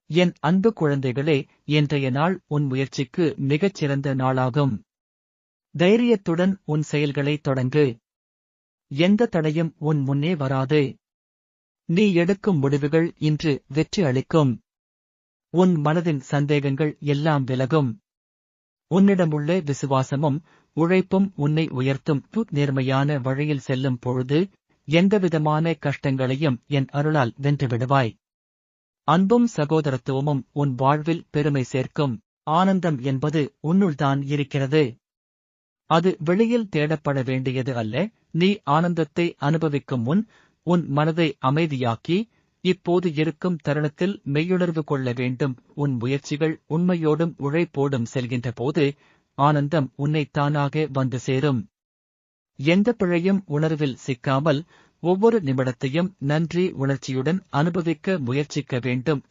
என் அன்பு குழந்தைகளே, இன்றைய நாள் உன் முயற்சிக்கு மிகச் சிறந்த நாளாகும். தைரியத்துடன் உன் செயல்களை தொடங்கு. எந்த தடையும் உன் முன்னே வராது. நீ எடுக்கும் முடிவுகள் இன்று வெற்றி அளிக்கும். உன் மனதின் சந்தேகங்கள் எல்லாம் விலகும். உன்னிடமுள்ள விசுவாசமும் உழைப்பும் உன்னை உயர்த்தும். நேர்மையான வழியில் செல்லும் பொழுது எந்தவிதமான கஷ்டங்களையும் என் அருளால் வென்றுவிடுவாய். அன்பும் சகோதரத்துவமும் உன் வாழ்வில் பெருமை சேர்க்கும். ஆனந்தம் என்பது உன்னுள்தான் இருக்கிறது. அது வெளியில் தேடப்பட வேண்டியது அல்ல. நீ ஆனந்தத்தை அனுபவிக்கும் முன் உன் மனதை அமைதியாக்கி, இப்போது இருக்கும் தருணத்தில் மெய்யுணர்வு கொள்ள வேண்டும். உன் முயற்சிகள் உண்மையோடும் உழைப்போடும் செல்கின்ற போது ஆனந்தம் உன்னை தானாக வந்து சேரும். எந்த பிழையும் உணர்வில் சிக்காமல் ஒவ்வொரு நிமிடத்தையும் நன்றி உணர்ச்சியுடன் அனுபவிக்க முயற்சிக்க வேண்டும்.